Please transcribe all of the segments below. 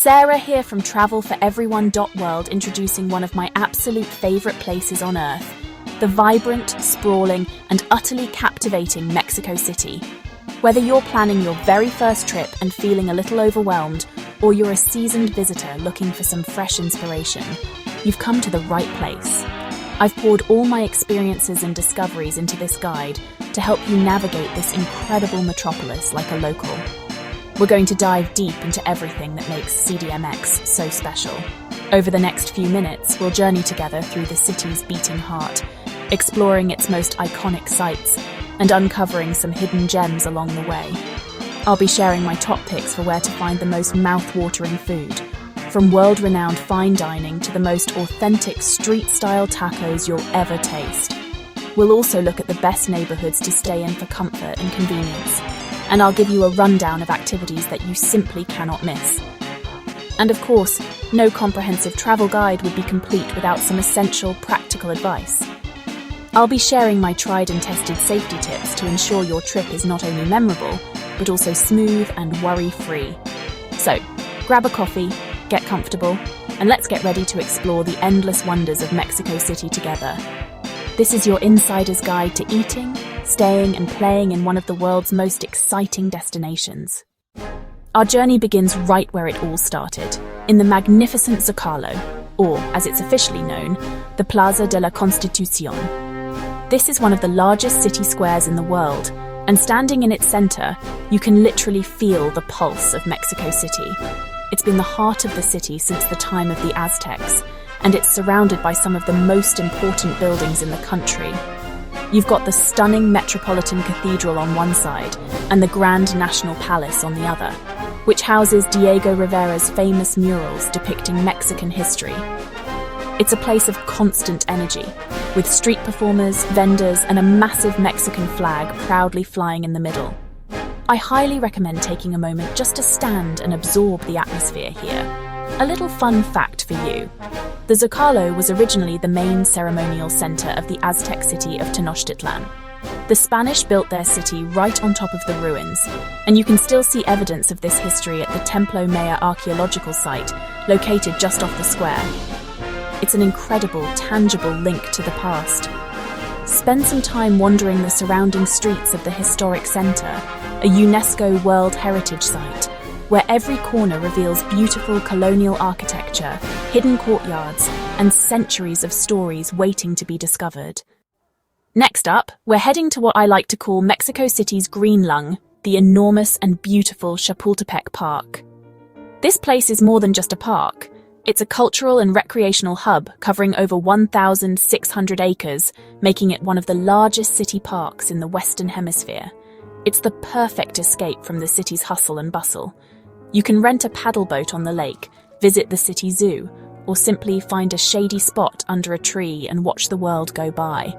Sarah here from TravelForEveryone.world, introducing one of my absolute favorite places on earth, the vibrant, sprawling, and utterly captivating Mexico City. Whether you're planning your very first trip and feeling a little overwhelmed, or you're a seasoned visitor looking for some fresh inspiration, you've come to the right place. I've poured all my experiences and discoveries into this guide to help you navigate this incredible metropolis like a local. We're going to dive deep into everything that makes CDMX so special. Over the next few minutes, we'll journey together through the city's beating heart, exploring its most iconic sights and uncovering some hidden gems along the way. I'll be sharing my top picks for where to find the most mouth-watering food, from world-renowned fine dining to the most authentic street-style tacos you'll ever taste. We'll also look at the best neighborhoods to stay in for comfort and convenience, and I'll give you a rundown of activities that you simply cannot miss. And of course, no comprehensive travel guide would be complete without some essential practical advice. I'll be sharing my tried and tested safety tips to ensure your trip is not only memorable, but also smooth and worry-free. So, grab a coffee, get comfortable, and let's get ready to explore the endless wonders of Mexico City together. This is your insider's guide to eating, staying, and playing in one of the world's most exciting destinations. Our journey begins right where it all started, in the magnificent Zócalo, or, as it's officially known, the Plaza de la Constitución. This is one of the largest city squares in the world, and standing in its center, you can literally feel the pulse of Mexico City. It's been the heart of the city since the time of the Aztecs, and it's surrounded by some of the most important buildings in the country. You've got the stunning Metropolitan Cathedral on one side and the Grand National Palace on the other, which houses Diego Rivera's famous murals depicting Mexican history. It's a place of constant energy, with street performers, vendors, and a massive Mexican flag proudly flying in the middle. I highly recommend taking a moment just to stand and absorb the atmosphere here. A little fun fact for you. The Zócalo was originally the main ceremonial center of the Aztec city of Tenochtitlan. The Spanish built their city right on top of the ruins, and you can still see evidence of this history at the Templo Maya archaeological site, located just off the square. It's an incredible, tangible link to the past. Spend some time wandering the surrounding streets of the historic center, a UNESCO World Heritage Site, where every corner reveals beautiful colonial architecture, hidden courtyards, and centuries of stories waiting to be discovered. Next up, we're heading to what I like to call Mexico City's green lung, the enormous and beautiful Chapultepec Park. This place is more than just a park. It's a cultural and recreational hub covering over 1,600 acres, making it one of the largest city parks in the Western Hemisphere. It's the perfect escape from the city's hustle and bustle. You can rent a paddle boat on the lake, visit the city zoo, or simply find a shady spot under a tree and watch the world go by.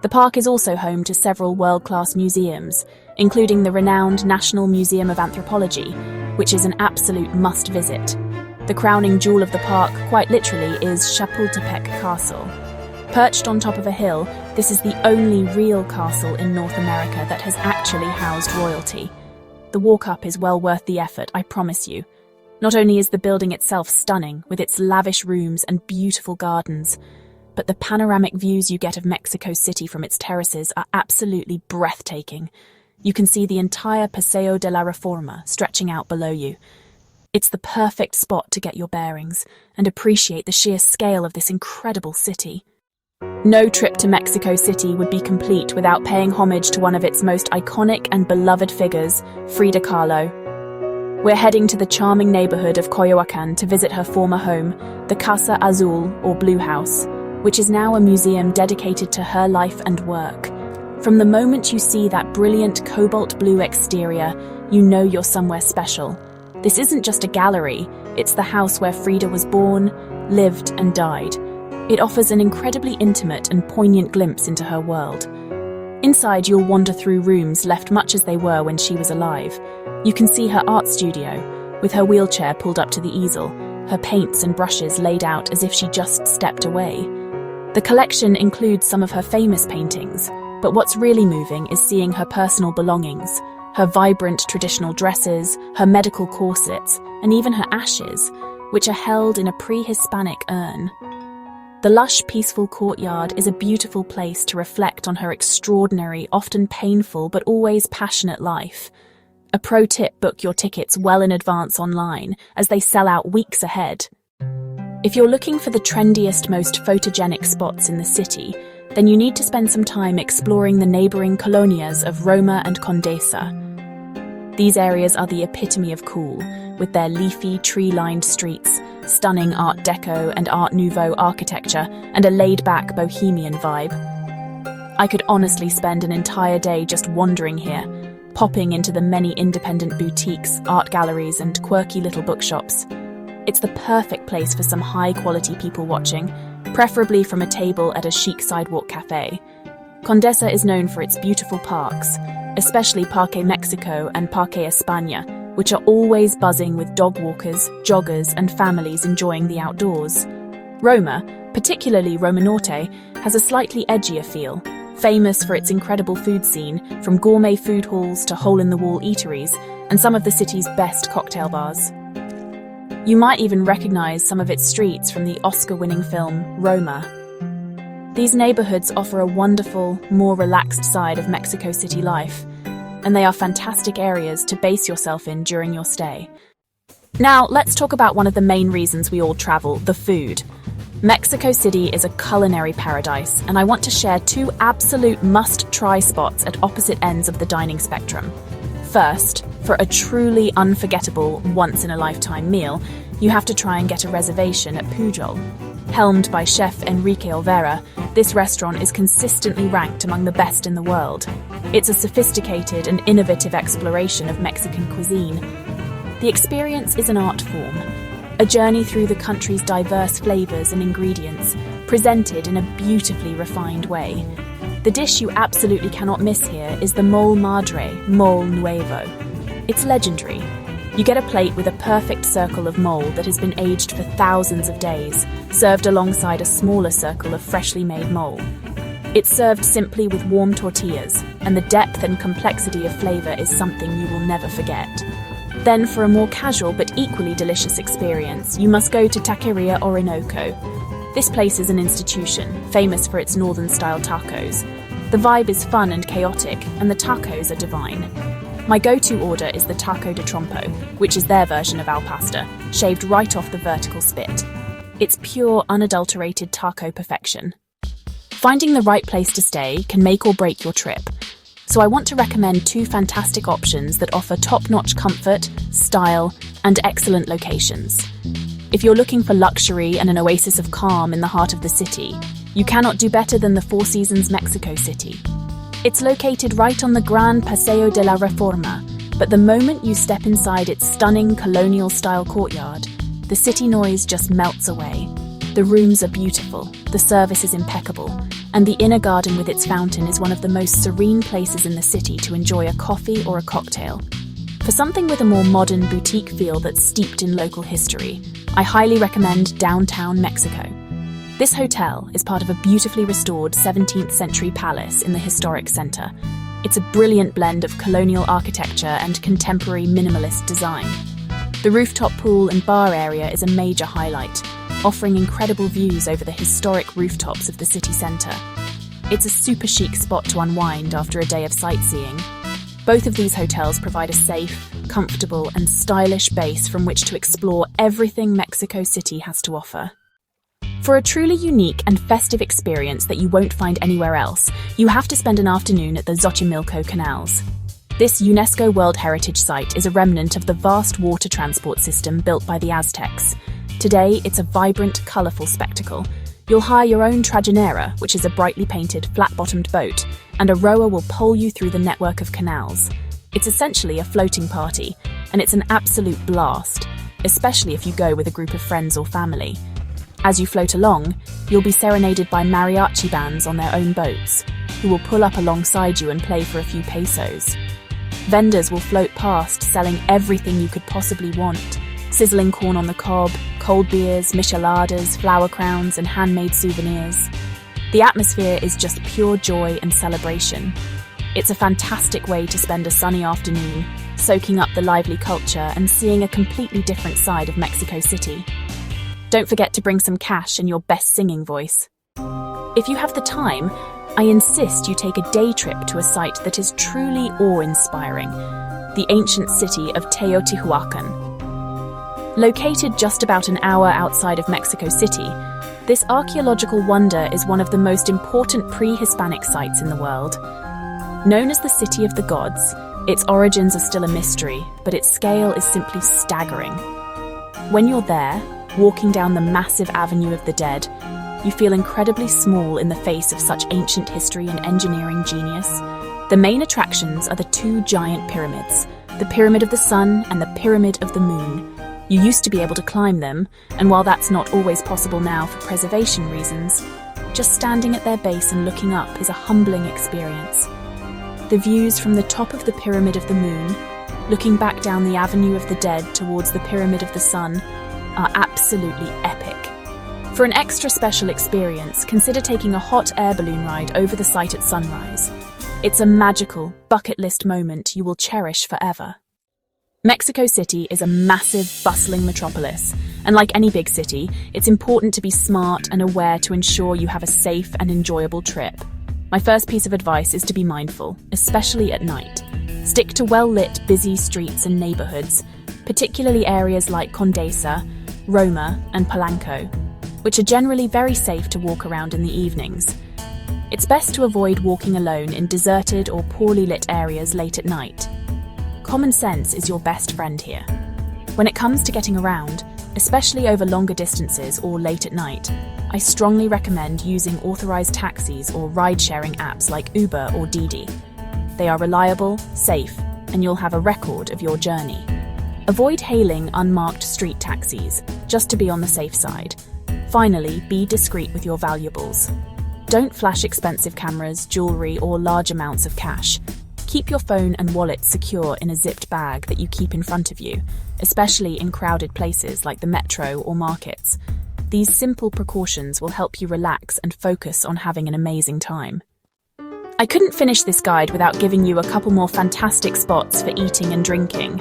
The park is also home to several world-class museums, including the renowned National Museum of Anthropology, which is an absolute must-visit. The crowning jewel of the park, quite literally, is Chapultepec Castle. Perched on top of a hill, this is the only real castle in North America that has actually housed royalty. The walk up is well worth the effort, I promise you. Not only is the building itself stunning, with its lavish rooms and beautiful gardens, but the panoramic views you get of Mexico City from its terraces are absolutely breathtaking. You can see the entire Paseo de la Reforma stretching out below you. It's the perfect spot to get your bearings and appreciate the sheer scale of this incredible city. No trip to Mexico City would be complete without paying homage to one of its most iconic and beloved figures, Frida Kahlo. We're heading to the charming neighborhood of Coyoacán to visit her former home, the Casa Azul, or Blue House, which is now a museum dedicated to her life and work. From the moment you see that brilliant cobalt blue exterior, you know you're somewhere special. This isn't just a gallery, it's the house where Frida was born, lived, and died. It offers an incredibly intimate and poignant glimpse into her world. Inside, you'll wander through rooms left much as they were when she was alive. You can see her art studio, with her wheelchair pulled up to the easel, her paints and brushes laid out as if she just stepped away. The collection includes some of her famous paintings, but what's really moving is seeing her personal belongings, her vibrant traditional dresses, her medical corsets, and even her ashes, which are held in a pre-Hispanic urn. The lush, peaceful courtyard is a beautiful place to reflect on her extraordinary, often painful but always passionate life. A pro tip: book your tickets well in advance online, as they sell out weeks ahead. If you're looking for the trendiest, most photogenic spots in the city, then you need to spend some time exploring the neighbouring colonias of Roma and Condesa. These areas are the epitome of cool, with their leafy, tree-lined streets, stunning Art Deco and Art Nouveau architecture, and a laid-back bohemian vibe. I could honestly spend an entire day just wandering here, popping into the many independent boutiques, art galleries, and quirky little bookshops. It's the perfect place for some high-quality people watching, preferably from a table at a chic sidewalk cafe. Condesa is known for its beautiful parks, especially Parque Mexico and Parque España, which are always buzzing with dog walkers, joggers, and families enjoying the outdoors. Roma, particularly Roma Norte, has a slightly edgier feel, famous for its incredible food scene, from gourmet food halls to hole-in-the-wall eateries, and some of the city's best cocktail bars. You might even recognize some of its streets from the Oscar-winning film Roma. These neighborhoods offer a wonderful, more relaxed side of Mexico City life, and they are fantastic areas to base yourself in during your stay. Now, let's talk about one of the main reasons we all travel: the food. Mexico City is a culinary paradise, and I want to share two absolute must-try spots at opposite ends of the dining spectrum. First, for a truly unforgettable, once-in-a-lifetime meal, you have to try and get a reservation at Pujol. Helmed by chef Enrique Olvera, this restaurant is consistently ranked among the best in the world. It's a sophisticated and innovative exploration of Mexican cuisine. The experience is an art form, a journey through the country's diverse flavors and ingredients, presented in a beautifully refined way. The dish you absolutely cannot miss here is the Mole Madre, Mole Nuevo. It's legendary. You get a plate with a perfect circle of mole that has been aged for thousands of days, served alongside a smaller circle of freshly made mole. It's served simply with warm tortillas, and the depth and complexity of flavor is something you will never forget. Then, for a more casual but equally delicious experience, you must go to Taqueria Orinoco. This place is an institution, famous for its northern-style tacos. The vibe is fun and chaotic, and the tacos are divine. My go-to order is the taco de trompo, which is their version of al pasta, shaved right off the vertical spit. It's pure, unadulterated taco perfection. Finding the right place to stay can make or break your trip, so I want to recommend two fantastic options that offer top-notch comfort, style, and excellent locations. If you're looking for luxury and an oasis of calm in the heart of the city, you cannot do better than the Four Seasons Mexico City. It's located right on the Gran Paseo de la Reforma, but the moment you step inside its stunning colonial-style courtyard, the city noise just melts away. The rooms are beautiful, the service is impeccable, and the inner garden with its fountain is one of the most serene places in the city to enjoy a coffee or a cocktail. For something with a more modern boutique feel that's steeped in local history, I highly recommend Downtown Mexico. This hotel is part of a beautifully restored 17th century palace in the historic center. It's a brilliant blend of colonial architecture and contemporary minimalist design. The rooftop pool and bar area is a major highlight, offering incredible views over the historic rooftops of the city center. It's a super chic spot to unwind after a day of sightseeing. Both of these hotels provide a safe, comfortable, and stylish base from which to explore everything Mexico City has to offer. For a truly unique and festive experience that you won't find anywhere else, you have to spend an afternoon at the Xochimilco Canals. This UNESCO World Heritage Site is a remnant of the vast water transport system built by the Aztecs. Today, it's a vibrant, colourful spectacle. You'll hire your own trajinera, which is a brightly painted, flat-bottomed boat, and a rower will pole you through the network of canals. It's essentially a floating party, and it's an absolute blast, especially if you go with a group of friends or family. As you float along, you'll be serenaded by mariachi bands on their own boats, who will pull up alongside you and play for a few pesos. Vendors will float past, selling everything you could possibly want: sizzling corn on the cob, cold beers, micheladas, flower crowns, and handmade souvenirs. The atmosphere is just pure joy and celebration. It's a fantastic way to spend a sunny afternoon, soaking up the lively culture and seeing a completely different side of Mexico City. Don't forget to bring some cash and your best singing voice. If you have the time, I insist you take a day trip to a site that is truly awe-inspiring, the ancient city of Teotihuacan. Located just about an hour outside of Mexico City, this archaeological wonder is one of the most important pre-Hispanic sites in the world. Known as the City of the Gods, its origins are still a mystery, but its scale is simply staggering. When you're there, walking down the massive Avenue of the Dead, you feel incredibly small in the face of such ancient history and engineering genius. The main attractions are the two giant pyramids, the Pyramid of the Sun and the Pyramid of the Moon. You used to be able to climb them, and while that's not always possible now for preservation reasons, just standing at their base and looking up is a humbling experience. The views from the top of the Pyramid of the Moon, looking back down the Avenue of the Dead towards the Pyramid of the Sun, are absolutely epic. For an extra special experience, consider taking a hot air balloon ride over the site at sunrise. It's a magical, bucket list moment you will cherish forever. Mexico City is a massive, bustling metropolis, and like any big city, it's important to be smart and aware to ensure you have a safe and enjoyable trip. My first piece of advice is to be mindful, especially at night. Stick to well-lit, busy streets and neighborhoods, particularly areas like Condesa, Roma, and Polanco, which are generally very safe to walk around in the evenings. It's best to avoid walking alone in deserted or poorly lit areas late at night. Common sense is your best friend here. When it comes to getting around, especially over longer distances or late at night, I strongly recommend using authorized taxis or ride-sharing apps like Uber or Didi. They are reliable, safe, and you'll have a record of your journey. Avoid hailing unmarked street taxis, just to be on the safe side. Finally, be discreet with your valuables. Don't flash expensive cameras, jewelry, or large amounts of cash. Keep your phone and wallet secure in a zipped bag that you keep in front of you, especially in crowded places like the metro or markets. These simple precautions will help you relax and focus on having an amazing time. I couldn't finish this guide without giving you a couple more fantastic spots for eating and drinking.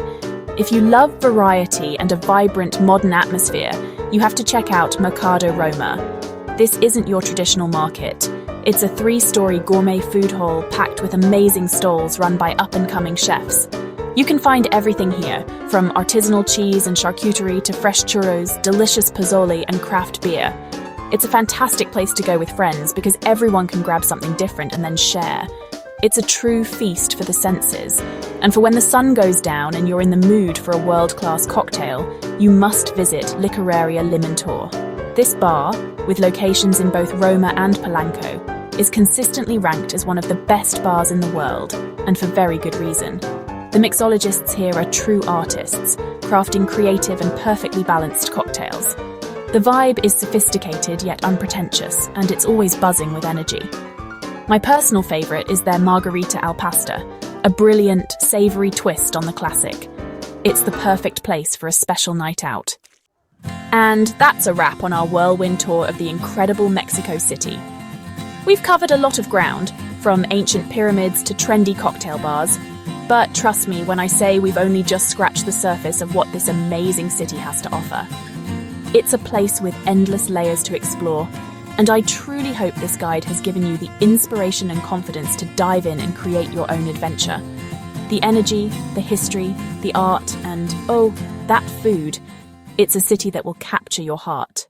If you love variety and a vibrant modern atmosphere, you have to check out Mercado Roma. This isn't your traditional market. It's a 3-story gourmet food hall packed with amazing stalls run by up-and-coming chefs. You can find everything here, from artisanal cheese and charcuterie to fresh churros, delicious pozole, and craft beer. It's a fantastic place to go with friends because everyone can grab something different and then share. It's a true feast for the senses. And for when the sun goes down and you're in the mood for a world-class cocktail, you must visit Licoreria Limentor. This bar, with locations in both Roma and Polanco, is consistently ranked as one of the best bars in the world, and for very good reason. The mixologists here are true artists, crafting creative and perfectly balanced cocktails. The vibe is sophisticated yet unpretentious, and it's always buzzing with energy. My personal favourite is their Margarita al Pasta, a brilliant, savoury twist on the classic. It's the perfect place for a special night out. And that's a wrap on our whirlwind tour of the incredible Mexico City. We've covered a lot of ground, from ancient pyramids to trendy cocktail bars, but trust me when I say we've only just scratched the surface of what this amazing city has to offer. It's a place with endless layers to explore, and I truly hope this guide has given you the inspiration and confidence to dive in and create your own adventure. The energy, the history, the art, and, oh, that food. It's a city that will capture your heart.